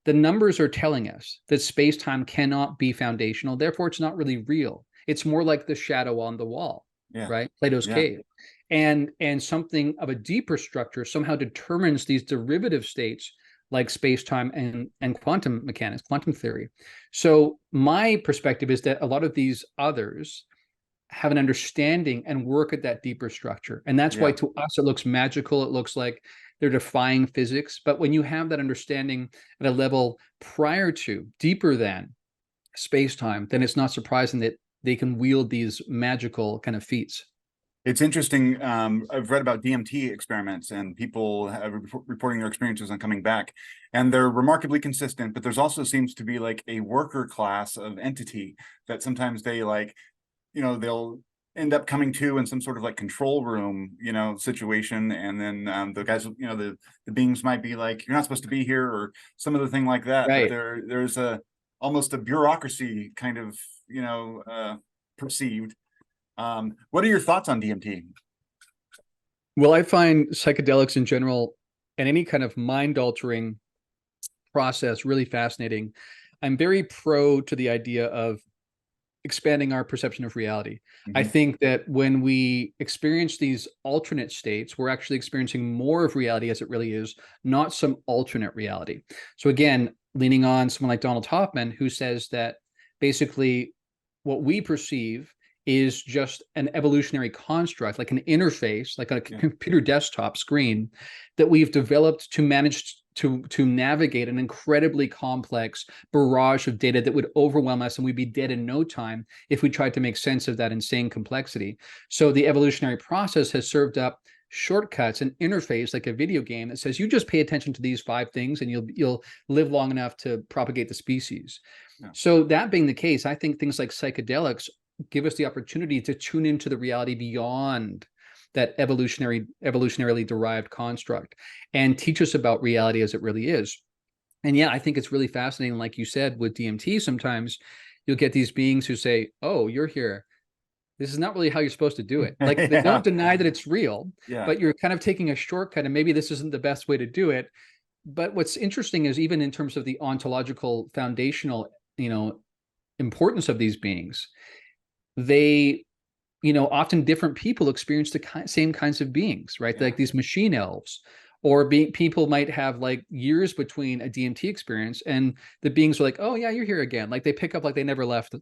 the numbers are telling us that space-time cannot be foundational. Therefore, it's not really real. It's more like the shadow on the wall, right? Plato's cave. And something of a deeper structure somehow determines these derivative states like space-time and quantum mechanics, quantum theory. So my perspective is that a lot of these others have an understanding and work at that deeper structure. And that's why to us, it looks magical. It looks like they're defying physics. But when you have that understanding at a level prior to, deeper than space-time, then it's not surprising that they can wield these magical kind of feats. It's interesting. I've read about DMT experiments and people reporting their experiences on coming back, and they're remarkably consistent, but there's also seems to be like a worker class of entity that sometimes they they'll end up coming to in some sort of like control room, situation. And then the guys, the beings might be like, you're not supposed to be here, or some other thing like that. Right. But there's almost a bureaucracy kind of, perceived. What are your thoughts on DMT? Well, I find psychedelics in general and any kind of mind-altering process really fascinating. I'm very pro to the idea of expanding our perception of reality. I Mhm. think that when we experience these alternate states, we're actually experiencing more of reality as it really is, not some alternate reality. So again, leaning on someone like Donald Hoffman, who says that basically what we perceive is just an evolutionary construct, like an interface, like a Yeah. computer desktop screen that we've developed to manage to navigate an incredibly complex barrage of data that would overwhelm us, and we'd be dead in no time if we tried to make sense of that insane complexity. So the evolutionary process has served up shortcuts, an interface like a video game that says you just pay attention to these 5 things and you'll live long enough to propagate the species. Yeah. So that being the case, I think things like psychedelics give us the opportunity to tune into the reality beyond that evolutionarily derived construct and teach us about reality as it really is. And yeah, I think it's really fascinating. Like you said, with DMT, sometimes you'll get these beings who say, oh, you're here. This is not really how you're supposed to do it. Like they Yeah. don't deny that it's real, Yeah. but you're kind of taking a shortcut, and maybe this isn't the best way to do it. But what's interesting is, even in terms of the ontological foundational, importance of these beings, they, often different people experience the same kinds of beings, right? Yeah. Like these machine elves, or people might have like years between a DMT experience, and the beings are like, oh yeah, you're here again. Like they pick up like they never left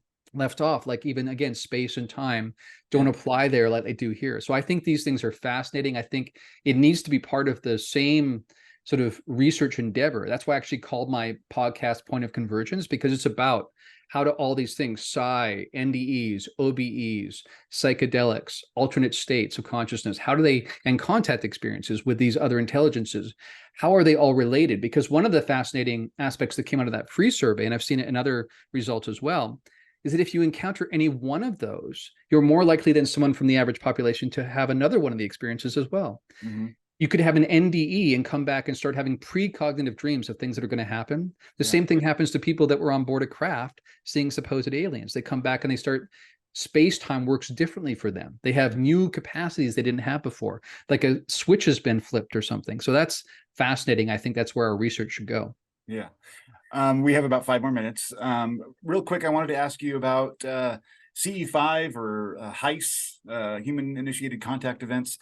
off. Like even again, space and time don't Yeah. apply there like they do here. So I think these things are fascinating. I think it needs to be part of the same sort of research endeavor. That's why I actually called my podcast Point of Convergence, because it's about how do all these things, psi, NDEs, OBEs, psychedelics, alternate states of consciousness, how do they, and contact experiences with these other intelligences, how are they all related? Because one of the fascinating aspects that came out of that free survey, and I've seen it in other results as well, is that if you encounter any one of those, you're more likely than someone from the average population to have another one of the experiences as well. Mm-hmm. You could have an NDE and come back and start having precognitive dreams of things that are going to happen. The same thing happens to people that were on board a craft seeing supposed aliens. They come back and they start, space-time works differently for them. They have new capacities they didn't have before, like a switch has been flipped or something. So that's fascinating. I think that's where our research should go. Yeah. We have about 5 more minutes. Real quick, I wanted to ask you about CE5 or HICE, human initiated contact events.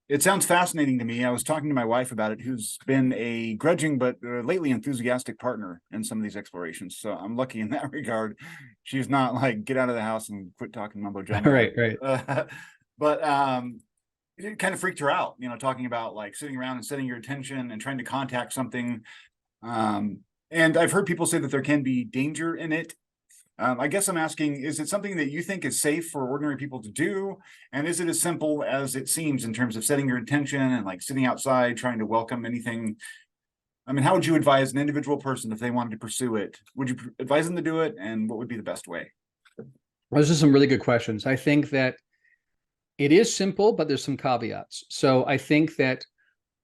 It sounds fascinating to me. I was talking to my wife about it, who's been a grudging but lately enthusiastic partner in some of these explorations. So I'm lucky in that regard. She's not like, get out of the house and quit talking mumbo jumbo. Right. But it kind of freaked her out, talking about like sitting around and setting your attention and trying to contact something. And I've heard people say that there can be danger in it. I guess I'm asking, is it something that you think is safe for ordinary people to do? And is it as simple as it seems in terms of setting your intention and like sitting outside, trying to welcome anything? I mean, how would you advise an individual person if they wanted to pursue it? Would you advise them to do it? And what would be the best way? Well, those are some really good questions. I think that it is simple, but there's some caveats. So I think that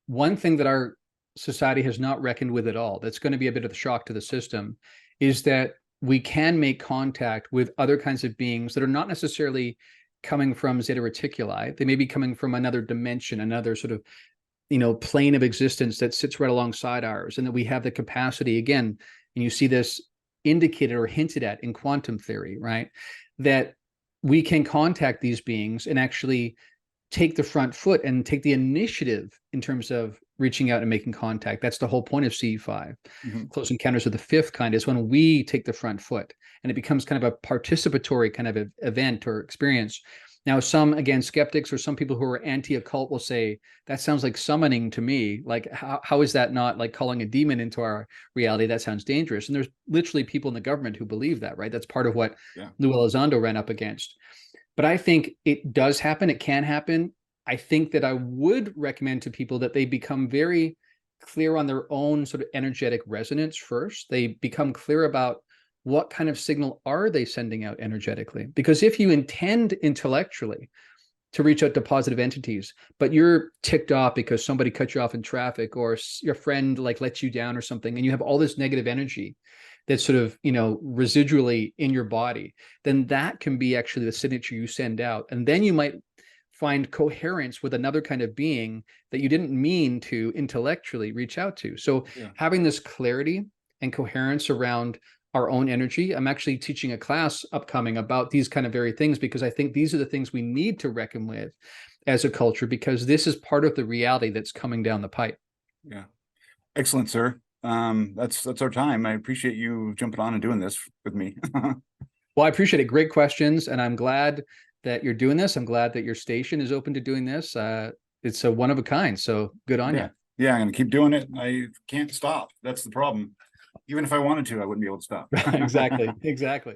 one thing that our society has not reckoned with at all, that's going to be a bit of a shock to the system, is that we can make contact with other kinds of beings that are not necessarily coming from Zeta Reticuli. They may be coming from another dimension, another sort of, plane of existence that sits right alongside ours, and that we have the capacity, again, and you see this indicated or hinted at in quantum theory, right? That we can contact these beings and actually take the front foot and take the initiative in terms of reaching out and making contact. That's the whole point of CE5. Mm-hmm. Close Encounters of the Fifth Kind is when we take the front foot, and it becomes kind of a participatory kind of event or experience. Now, some, again, skeptics or some people who are anti-occult will say, that sounds like summoning to me. Like, how is that not like calling a demon into our reality? That sounds dangerous. And there's literally people in the government who believe that, right? That's part of what Lou Elizondo ran up against. But I think it does happen. It can happen. I think that I would recommend to people that they become very clear on their own sort of energetic resonance first. They become clear about what kind of signal are they sending out energetically. Because if you intend intellectually to reach out to positive entities, but you're ticked off because somebody cut you off in traffic, or your friend like lets you down or something, and you have all this negative energy that's sort of, residually in your body, then that can be actually the signature you send out. And then you might find coherence with another kind of being that you didn't mean to intellectually reach out to. So having this clarity and coherence around our own energy. I'm actually teaching a class upcoming about these kind of very things, because I think these are the things we need to reckon with as a culture, because this is part of the reality that's coming down the pipe. Yeah. Excellent, sir. That's our time. I appreciate you jumping on and doing this with me. Well, I appreciate it. Great questions. And I'm glad that you're doing this. I'm glad that your station is open to doing this. It's a one of a kind. So good on you. Yeah, I'm going to keep doing it. I can't stop. That's the problem. Even if I wanted to, I wouldn't be able to stop. Exactly. Exactly.